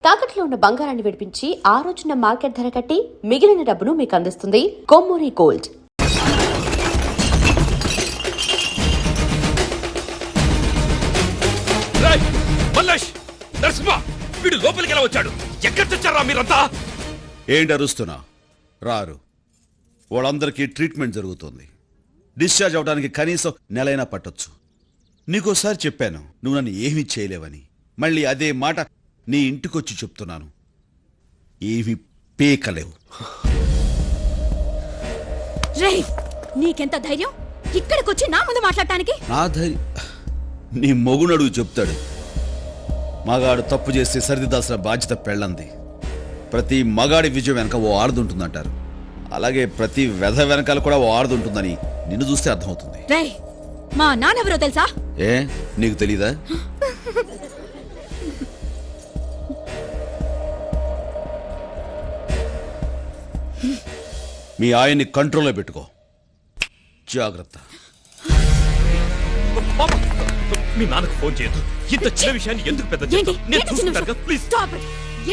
తాకట్లో ఉన్న బంగారాన్ని విడిపించి ఆ రోజున మార్కెట్ ధర కట్టి మిగిలిన డబ్బును మీకు అందిస్తుంది కొమ్మూరి గోల్డ్. లోపలికి ఎలా వచ్చాడు? ఎక్కడ తెచ్చారా మీరంతా? ఏంటి అరుస్తున్నా? రారు. వాళ్ళందరికీ ట్రీట్మెంట్ జరుగుతుంది. డిశ్చార్జ్ అవడానికి కనీసం నెలైనా పట్టొచ్చు. నీకోసారి చెప్పాను నువ్వు నన్ను ఏమీ చేయలేవని. మళ్ళీ అదే మాట నీ ఇంటికొచ్చి చెప్తున్నాను. ఏమీ పేకలేవు. నీకెంత ధైర్యం ఇక్కడికొచ్చి నా ముందు మాట్లాడటానికి? నా ధైర్యం నీ మొగునడుగు చెప్తాడు. మగాడు తప్పు చేస్తే సరిదిద్దాల్సిన బాధ్యత పెళ్ళంది. ప్రతి మగాడి విజయం వెనక ఓ ఆడదుంటుందంటారు. అలాగే ప్రతి వెధ వెనకాల కూడా ఓ ఆడదుంటుందని నిన్ను చూస్తే అర్థమవుతుంది. మా నాన్నెవరో తెలుసా? ఏ నీకు తెలీదా? మీ ఆయన్ని కంట్రోల్లో పెట్టుకో. జాగ్రత్త. మీ నాన్నకు ఫోన్ చేయొద్దు. ఇంత చిన్న విషయాన్ని ఎందుకు పెద్ద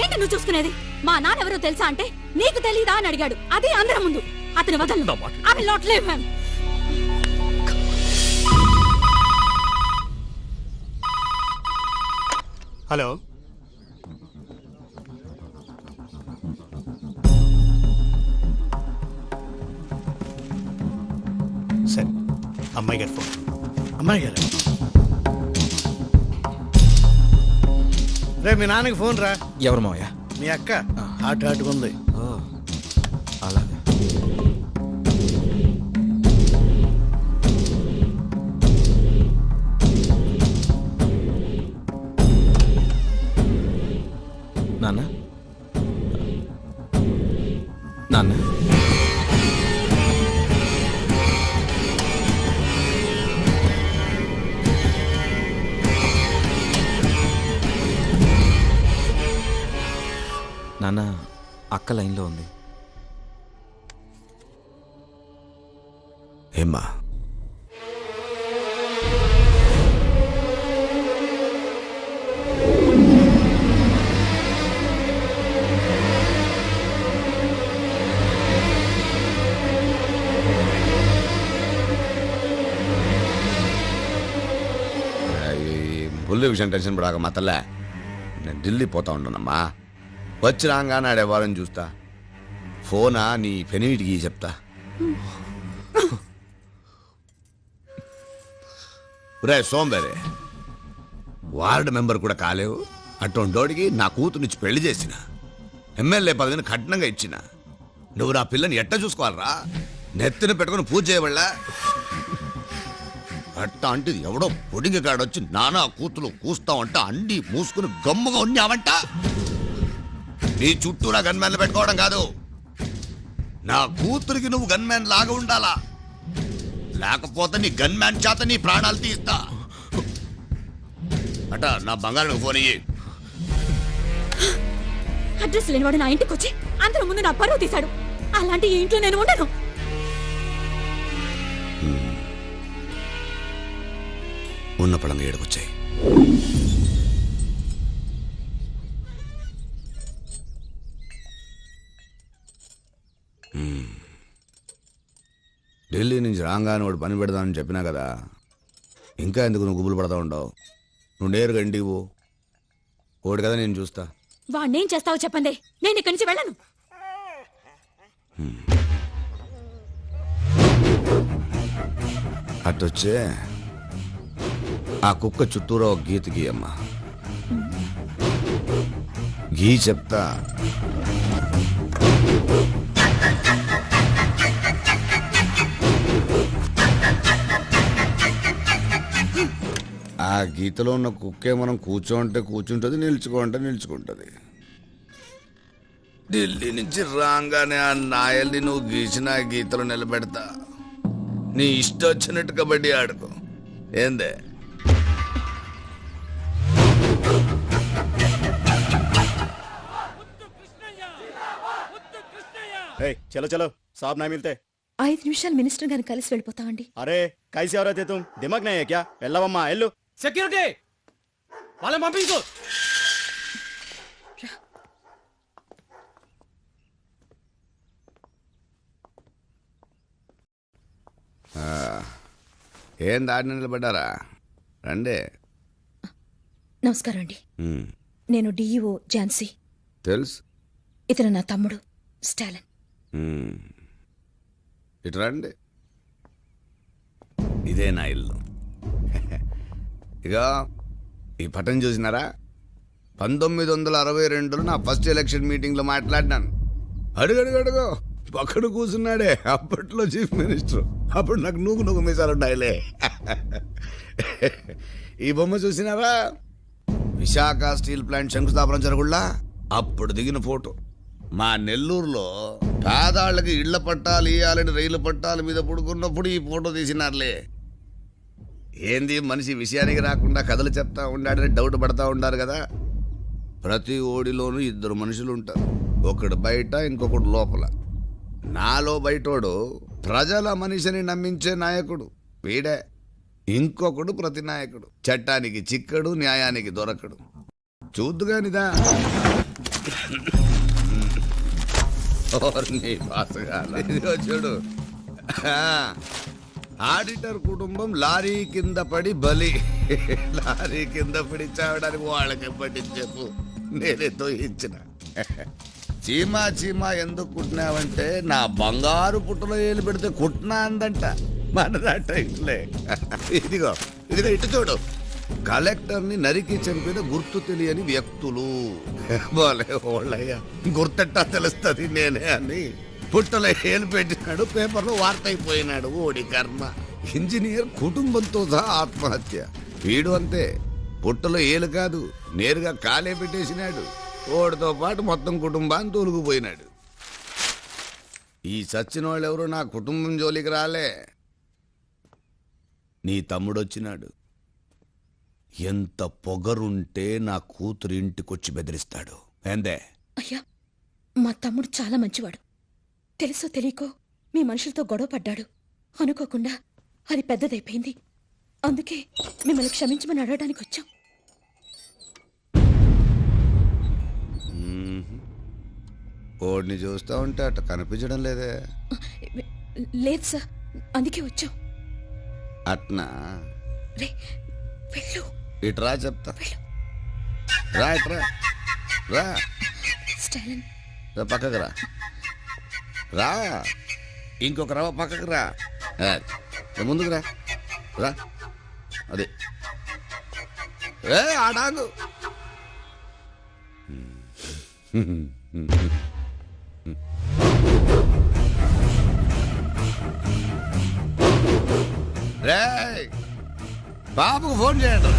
ఏంటి నువ్వు చూసుకునేది? మా నాన్న ఎవరో తెలుసా అంటే నీకు తెలీదా అని అడిగాడు. అదే అందరం ముందు. అతని వదలను. హలో, సరే అమ్మాయి గారు ఫోన్. అమ్మాయి గారు, రే మీ నాన్నకి ఫోన్ రా. ఎవరు మావయ్య? మీ అక్క హాట్ ఉంది. అలాగే. నాన్న నాన్న నాన్న అక్క లైన్లో ఉంది. ఏమ్మా? బుల్లి విషయం టెన్షన్ పడాక మా తల్లే. నేను ఢిల్లీ పోతా ఉన్నానమ్మా. వచ్చి రాగానే ఆడేవారని చూస్తా. ఫోనా నీ పెనిమిటికి చెప్తా. రే సోంబేరే, వార్డు మెంబర్ కూడా కాలేవు. అటువంటోడికి నా కూతురునిచ్చి పెళ్లి చేసిన, ఎమ్మెల్యే పదవిని కఠినంగా ఇచ్చిన. నువ్వు నా పిల్లని ఎట్ట చూసుకోవాలరా? నెత్తిన పెట్టుకుని పూజ చేయబడలా? అట్ట అంటే ఎవడో పొడిగ కాడొచ్చి నానా కూతురు కూస్తావంట అండి మూసుకుని గమ్ముగా ఉన్నావంట. నీ చుట్టూ నా గన్మ్యాన్లు పెట్టుకోవడం కాదు, నా కూతురికి నువ్వు గన్మ్యాన్ లాగా ఉండాలా. లేకపోతే నీ గన్మ్యాన్ చేత నీ ప్రాణాలు తీస్తా. అట నా బంగారం ఫోన్ ఇయ్యి. అడ్రస్ లేనివాడు నా ఇంటికి వచ్చి అందరి ముందు నా పరువు తీశాడు. అలాంటి ఈ ఇంట్లో నేను ఉండను. ఉన్న పడంగా ఏడుకొచ్చాయి. ఢిల్లీ నుంచి రాగానే వాడు పని పెడదామని చెప్పినా కదా. ఇంకా ఎందుకు నువ్వు గుబులు పడతా ఉండవు? నువ్వు నేరుగా ఇంటికి పో. ఓడి కదా నేను చూస్తా. వాడినేం చేస్తావో చెప్పండి, నేను ఇక్కడి నుంచి వెళ్ళను. అట్టొచ్చే ఆ కుక్క చుట్టూరా ఒక గీత గీయమ్మా. గీ చెప్తా. ఆ గీతలో ఉన్న కుక్కే మనం కూర్చోంటే కూర్చుంటుంది, నిల్చుకోంటే నిల్చుకుంటుంది. ఢిల్లీ నుంచి రాగానే ఆ నాయల్ని నువ్వు గీసిన గీతలో నిలబెడతా. నీ ఇష్టం వచ్చినట్టు కబడ్డీ ఆడుకో. ఏందే? చలో చలో, సాబ్ నా మిల్తే. 5 నిమిషాలు మినిస్టర్ గారిని కలిసి వెళ్ళిపోతామండి. అరే కైసే అవరైతే తుమ్ దిమాగ్ నహీ హై క్యా? వెళ్ళవమ్మా వెళ్ళు. సెక్యూరిటీ వాళ్ళని పంపించు. ఏం దాడి నిలబడ్డారా? రండి. నమస్కారం అండి. ఉమ్, నేను డిఈఓ ఝాన్సీ. తెలుసు. ఇతను నా తమ్ముడు స్టాలిన్. ఉమ్, ఇటు రండి. ఇదే నా ఇల్లు. ఇక ఈ పటం చూసినారా? 1962లో నా ఫస్ట్ ఎలక్షన్ మీటింగ్లో మాట్లాడినాను. అడుగడుగడుగో పక్కన కూర్చున్నాడే అప్పట్లో చీఫ్ మినిస్టర్. అప్పుడు నాకు నూగు మీసాలు ఉన్నాయిలే. ఈ బొమ్మ చూసినారా? విశాఖ స్టీల్ ప్లాంట్ శంకుస్థాపన జరుగుళ్ళ అప్పుడు దిగిన ఫోటో. మా నెల్లూరులో పేదాళ్ళకి ఇళ్ల పట్టాలు ఇయ్యాలని రైలు పట్టాల మీద పడుకున్నప్పుడు ఈ ఫోటో తీసినారులే. ఏంది మనిషి విషయానికి రాకుండా కథలు చెప్తా ఉండాడని డౌట్ పడతా ఉండారు కదా. ప్రతి ఓడిలోనూ 2 మనుషులు ఉంటారు. ఒకడు బయట, ఇంకొకడు లోపల. నాలో బయటోడు ప్రజల మనిషిని నమ్మించే నాయకుడు వీడే. ఇంకొకడు ప్రతి నాయకుడు చట్టానికి చిక్కడు, న్యాయానికి దొరకడు. చూద్దుగానిదా ఇదిగో చూడు. ఆడిటర్ కుటుంబం లారీ కింద పడి బలి. లారీ కింద పడి చావడానికి వాళ్ళకి పట్టించెప్పు, నేనే తోయించిన. చీమా చీమా ఎందుకు కుట్టినావంటే నా బంగారు పుట్టలో ఏలు పెడితే కుట్టినా అందంట. మనదాట ఇట్లే. ఇదిగో ఇదిగో ఇటు చూడు. కలెక్టర్ని నరికి చంపిన గుర్తు తెలియని వ్యక్తులు. బోలే ఓళ్ళయ్యా, గుర్తెట్టా తెలుస్తుంది నేనే అని పుట్టలో ఏలు పెట్టినాడు, పేపర్లో వార్త అయిపోయినాడు. ఓడి కర్మ. ఇంజనీర్ కుటుంబంతో సహా ఆత్మహత్య. వీడు అంతే, పుట్టలో ఏలు కాదు నేరుగా కాలే పెట్టేసినాడు. ఓడితో పాటు మొత్తం కుటుంబాన్ని తోలుకుపోయినాడు. ఈ చచ్చిన వాళ్ళు ఎవరు నా కుటుంబం జోలికి రాలే. నీ తమ్ముడు వచ్చినాడు. ఎంత పొగరుంటే నా కూతురు ఇంటికొచ్చి బెదిరిస్తాడు. ఏందే? అయ్యా, మా తమ్ముడు చాలా మంచివాడు. తెలుసో తెలియకో మీ మనుషులతో గొడవ పడ్డాడు. అనుకోకుండా అది పెద్దదైపోయింది. అందుకే మిమ్మల్ని క్షమించమని అడగడానికి వచ్చాం. ఓడిని చూస్తా ఉంటే అట్ట కనిపించడం లేదే. లేదు సార్, అందుకే వచ్చాం. అట్నా? రే వెళ్ళు. ఇట్రా చెప్తా. వెళ్ళు. రా ఇట్రా. రా స్టాలిన్, రా పక్కకు రా. రా ఇంకొక రవ పక్కకు రా. ముందుకు రా. రా అదే ఆడాగు. రే బాబుకు ఫోన్ చేయండి.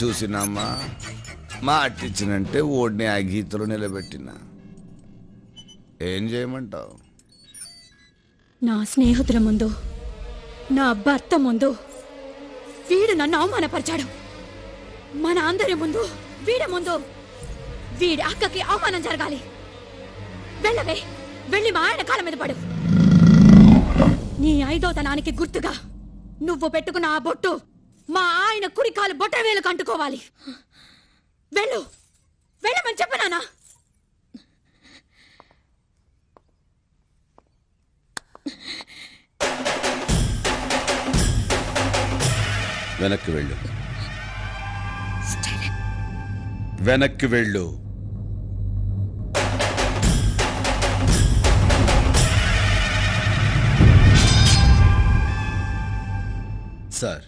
చూసినామ్మా, మా అట్టిచ్చినంటే ఓడిని ఆ గీతలో నిలబెట్టినా. ఏం చేయమంటావు? నా స్నేహితుల ముందు, నా భర్త ముందు వీడు నన్ను అవమానపరిచాడు. మన అందరి ముందు, వీడి ముందు వీడి అక్కకి అవమానం జరగాలి. వెళ్ళవే, వెళ్ళి మా ఆయన కాళ్ళ మీద పడు. నీ 5వ గుర్తుగా నువ్వు పెట్టుకున్న ఆ బొట్టు మా ఆయన కుడి కాలు బొట్ట వేలకు అంటుకోవాలి. వెళ్ళు, వెళ్ళమని చెప్పనానా? వెనక్కి వెళ్ళు. వెనక్కి వెళ్ళు. సార్,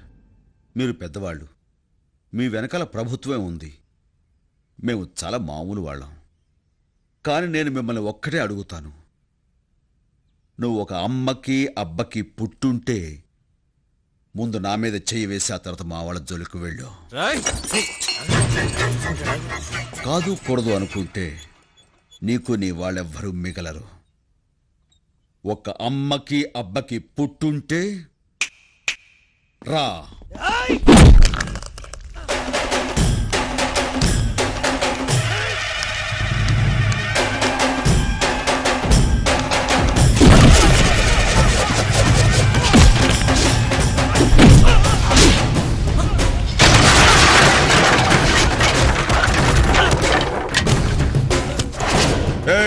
మీరు పెద్దవాళ్ళు, మీ వెనకాల ప్రభుత్వమే ఉంది. మేము చాలా మామూలు వాళ్ళం. కానీ నేను మిమ్మల్ని ఒక్కటే అడుగుతాను. నువ్వు ఒక అమ్మకి అబ్బకి పుట్టుంటే ముందు నా మీద చెయ్యి వేసి ఆ తర్వాత మా వాళ్ళ జోలికి వెళ్ళు. కాదు కూడదు అనుకుంటే నీకు నీ వాళ్ళెవ్వరూ మిగలరు. ఒక అమ్మకి అబ్బకి పుట్టుంటే రా.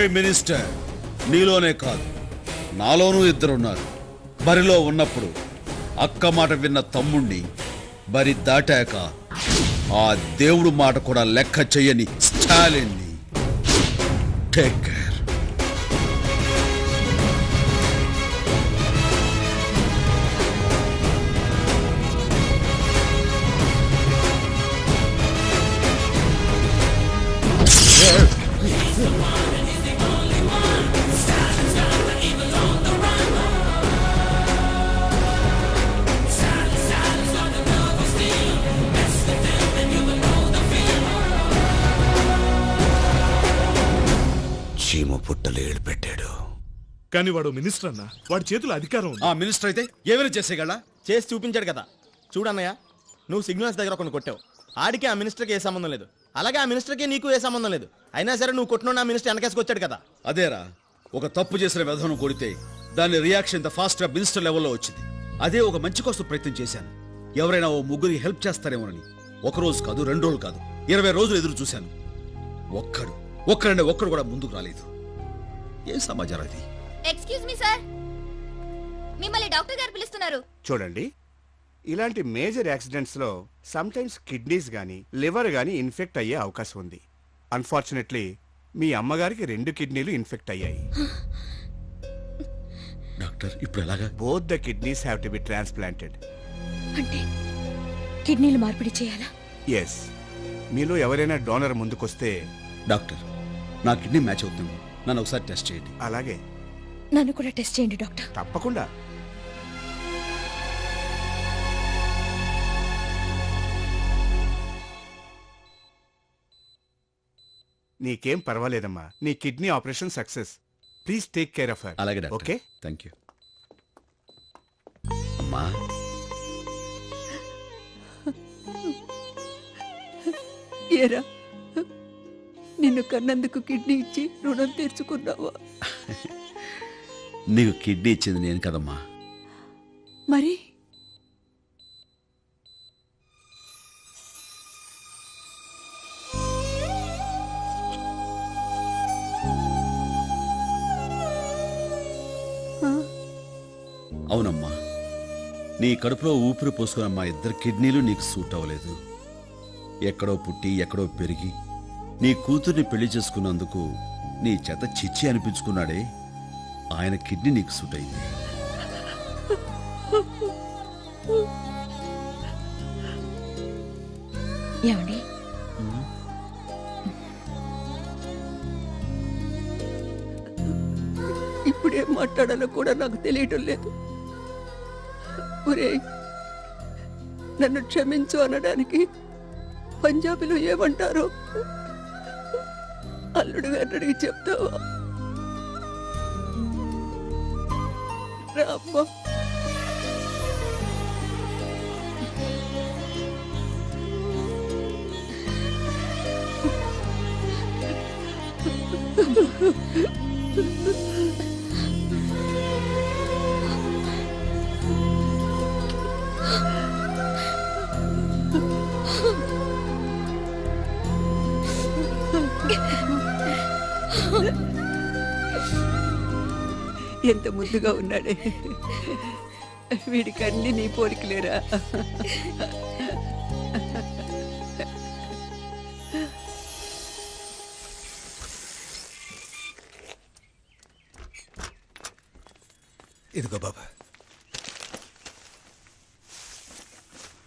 ప్రైమ్ మినిస్టర్, నీలోనే కాదు నాలోనూ ఇద్దరున్నారు. బరిలో ఉన్నప్పుడు అక్క మాట విన్న తమ్ముణ్ణి, బరి దాటాక ఆ దేవుడు మాట కూడా లెక్క చెయ్యని స్టాలిన్ని. Take care. చీమ పుట్టలు ఏడు పెట్టాడు. కానీ వాడు మినిస్టర్ అన్న, వాడి చేతిలో అధికారం ఉంది. ఆ మినిస్టర్ అయితే ఏమైనా చేసేయగలరా? చేసి చూపించాడు కదా. చూడన్నయ్య, నువ్వు సిగ్నల్స్ దగ్గర కొన్ని కొట్టావు. ఆడికి ఆ మినిస్టర్కి ఏ సంబంధం లేదు, అలాగే ఆ మినిస్టర్కి నీకు ఏ సంబంధం లేదు. అయినా సరే నువ్వు కొట్టిన ఆ మినిస్టర్ వెనకేసుకొచ్చాడు కదా. అదేరా, ఒక తప్పు చేసిన విధానం కొడితే దాని రియాక్షన్ ఇంత ఫాస్ట్ గా మినిస్టర్ లెవెల్లో వచ్చింది. అదే ఒక మంచి కోసం ప్రయత్నం చేశాను. ఎవరైనా ఓ ముగ్గురికి హెల్ప్ చేస్తారేమోనని. ఒక రోజు కాదు, 2 రోజులు కాదు, 20 రోజులు ఎదురు చూశాను. ఒక్కడు కూడా ముందుకు రాలేదు. ఏం సమాచారం ఇది? ఎక్స్క్యూజ్ మీ సార్, మిమ్మల్ని డాక్టర్ గారు పిలుస్తున్నారు. చూడండి, ఇలాంటి మేజర్ యాక్సిడెంట్స్ లో సమ్టైమ్స్ కిడ్నీస్ గానీ లివర్ గానీ ఇన్ఫెక్ట్ అయ్యే అవకాశం ఉంది. అన్ఫార్చునేట్లీ మీ అమ్మగారికి 2 కిడ్నీలు ఇన్ఫెక్ట్ అయ్యాయి. డాక్టర్, ఇప్పుడు ఎలాగా? Both the kidneys have to be transplanted. అంటే కిడ్నీలు మార్పిడి చేయాలా? ఎస్. మీలో ఎవరైనా డోనర్ ముందుకొస్తే. డాక్టర్, నా కిడ్నీ మ్యాచ్ అవుతుంది, నన్ను ఒకసారి టెస్ట్ చేయండి. అలాగే, నన్ను కూడా టెస్ట్ చేయండి డాక్టర్. తప్పకుండా. నీకేం పర్వాలేదమ్మా, నీ kidney operation success. Please take care of her. అలాగే డాక్టర్. Okay, thank you. అమ్మా, ఏరా, నిన్ను కన్నందుకు కిడ్నీ ఇచ్చి రుణం తీర్చుకున్నావా? నీకు కిడ్నీ ఇచ్చింది నేను కదమ్మా. మరి అవునమ్మా, నీ కడుపులో ఊపిరి పోసుకున్న మా 2 కిడ్నీలు నీకు సూట్ అవ్వలేదు. ఎక్కడో పుట్టి ఎక్కడో పెరిగి నీ కూతుర్ని పెళ్లి చేసుకున్నందుకు నీ చేత చిచ్చి అనిపించుకున్నాడే, ఆయన కిడ్నీ నీకు సూట్ అయింది. ఏమండి, ఇప్పుడేం మాట్లాడాలో కూడా నాకు తెలియటం లేదు. ఒరేయ్, నన్ను క్షమించు అనడానికి పంజాబీలో ఏమంటారో అల్లుడు గారిని అడిగి చెప్తావా? రామ్మా. ఎంత ముద్దుగా ఉన్నాడే, వీడికి అన్ని నీ పోలికలేరా? ఇదిగో బాబా,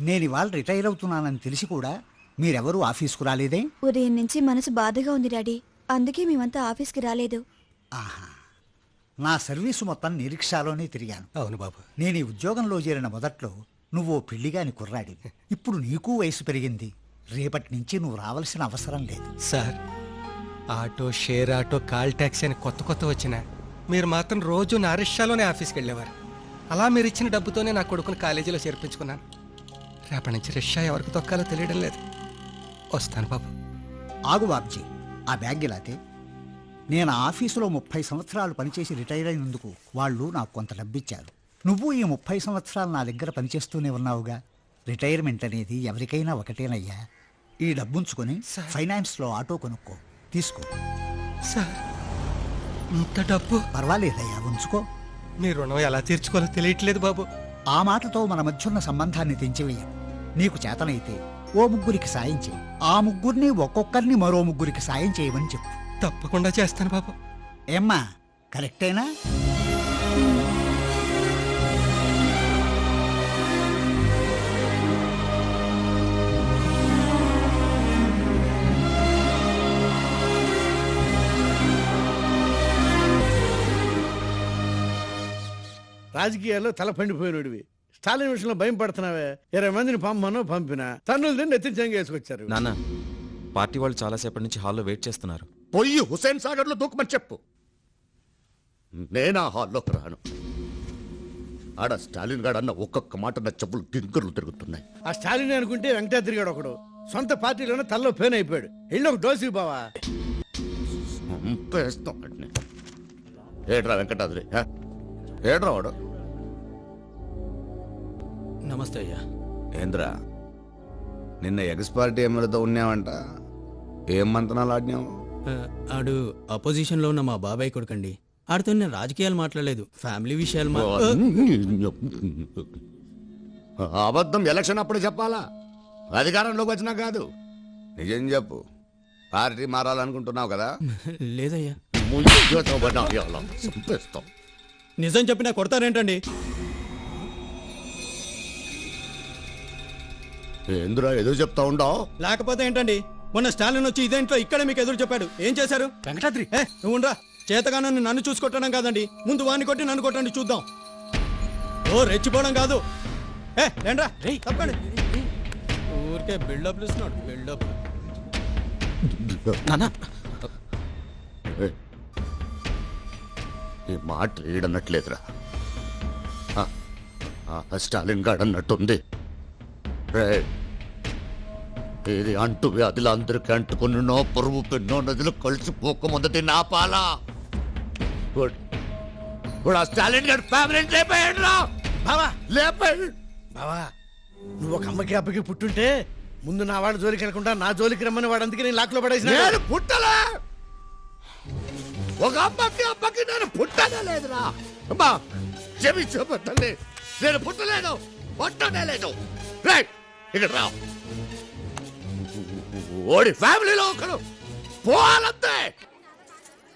నేను ఇవాళ రిటైర్ అవుతున్నానని తెలిసి కూడా మీరెవరూ ఆఫీస్కు రాలేదే? ఉదయం నుంచి మనసు బాధగా ఉంది డాడీ, అందుకే మేమంతా ఆఫీస్కి రాలేదు. ఆహా, నా సర్వీసు మొత్తం నిరీక్షాలోనే తిరిగాను. అవును బాబు. నేను ఈ ఉద్యోగంలో చేరిన మొదట్లో నువ్వు పెళ్లిగాని కుర్రాడివి. ఇప్పుడు నీకు వయసు పెరిగింది. రేపటి నుంచి నువ్వు రావాల్సిన అవసరం లేదు. Sir, auto, share auto, call taxi అని కొత్త వచ్చినా మీరు మాత్రం రోజు నా రిక్షాలోనే ఆఫీస్కి వెళ్ళేవారు. అలా మీరు ఇచ్చిన డబ్బుతోనే నా కొడుకుని కాలేజీలో చేర్పించుకున్నాను. రేపటి నుంచి రిక్షా ఎవరికి తొక్కాలో తెలియడం లేదు. వస్తాను బాబు. ఆగు బాబ్జీ, ఆ బ్యాగ్ ఇలాతే. నేను ఆఫీసులో 30 సంవత్సరాలు పనిచేసి రిటైర్ అయినందుకు వాళ్ళు నాకు కొంత డబ్బిచ్చారు. నువ్వు ఈ 30 సంవత్సరాలు నా దగ్గర పనిచేస్తూనే ఉన్నావుగా. రిటైర్మెంట్ అనేది ఎవరికైనా ఒకటేనయ్యా. ఈ డబ్బుంచుకొని ఫైనాన్స్లో ఆటో కొనుక్కో, తీసుకో. సార్, ఇంత డబ్బు పర్వాలేదయ్యా, ఉంచుకో. మీ రుణం ఎలా తీర్చుకోవాలో తెలియట్లేదు బాబు. ఆ మాటతో మన మధ్యున్న సంబంధాన్ని తెంచివేయం. నీకు చేతనైతే ఓ ముగ్గురికి సాయం చేయి. ఆ ముగ్గురిని ఒక్కొక్కరిని మరో ముగ్గురికి సాయం చేయమని చెప్పు. తప్పకుండా చేస్తాను బాబు. ఏమ్మా, కరెక్టేనా? రాజకీయాల్లో తల పండిపోయినడివి. స్టాలిన్ విషయంలో భయం పడుతున్నావే. 20 మందిని పంపమనో పంపినా తన్నులు తిని నెత్తి చెంగ వేసుకొచ్చారు. నాన్న, పార్టీ వాళ్ళు చాలాసేపటి నుంచి హాల్లో వెయిట్ చేస్తున్నారు. పొయ్యి హుసేన్ సాగర్ లో దూకమని చెప్పు. నేనా హాల్లోకి రాను. ఆడ స్టాలిన్ గారు అన్న ఒక్కొక్క మాట నా చెప్పులు గింకర్లు తిరుగుతున్నాయి. ఆ స్టాలిన్ అనుకుంటే వెంకటాద్రి గాడు ఒకడు సొంత పార్టీలోనే తల్లో పేన్ అయిపోయాడు. ఇల్లు ఒక డోసు బావా. చంపేస్తాం వాడిని. ఏడ్రా వెంకటాద్రి, ఏడ్రా వాడు. నమస్తే అయ్యా. ఏంద్రా నిన్న ఎగ్స్ పార్టీ ఎమ్మెల్యేతో ఉన్నావంట, ఏం మంతనాలు ఆడినావు? ఆడు అపోజిషన్ లో ఉన్న మా బాబాయ్ కొడుకండి. ఆడితో నేను రాజకీయాలు మాట్లాడలేదు, ఫ్యామిలీ విషయాలు అబద్ధం ఎలక్షన్ అప్పుడు చెప్పాలా, అధికారంలోకి వచ్చినా కాదు. నిజం చెప్పు, పార్టీ మారాలనుకుంటున్నావు కదా? లేదయ్యా. చంపేస్తాం. నిజం చెప్పినా కొడతారేంటండి? ఏంద్రా ఏదో చెప్తా ఉండవు? లేకపోతే ఏంటండి, మొన్న స్టాలిన్ వచ్చి ఇదేంట్లో ఇక్కడ మీకు ఎదురు చెప్పాడు. ఏం చేశారు? వెంకటాద్రి, నువ్వు ఉండరా. చేతగానని నన్ను చూసుకొట్టడం కాదండి, ముందు వాడిని కొట్టి నన్ను కొట్టండి చూద్దాం. ఓ రెచ్చిపోవడం కాదు. రండ్రా, తప్పండి. ఊరికే బిల్డప్ ఇస్తున్నాడు. బిల్డప్. నాన్న, ఈ మాట ఈడన్నట్లేదురా. స్టాలిన్ గాడు అన్నట్టుంది. ఇది అంటు వ్యాధులు అందరికి అంటుకున్నో పొరుగు పెన్నో నదులు కలిసిపోకముందటి నా పాల స్టాలిన్ గారు ఫ్యామిలీ లేపాడు రా బావా. లేపాడు. బావా, నువ్వు ఒక అమ్మకి అబ్బకి పుట్టుంటే ముందు నా వాడు జోలికి వెళ్ళకుండా నా జోలికి రమ్మని వాడు, అందుకే నేను లాక్లో పడేసిన. నేను పుట్టలే. ఒక అమ్మకి నేను పుట్టనే లేదురా. అమ్మా క్షమించబోతల్లి, నేను పుట్టలేదు, పుట్టనే లేదు. ఇక్కడ రా. ఓడి ఫ్యామిలీలో ఒకడు పోవాలంతే.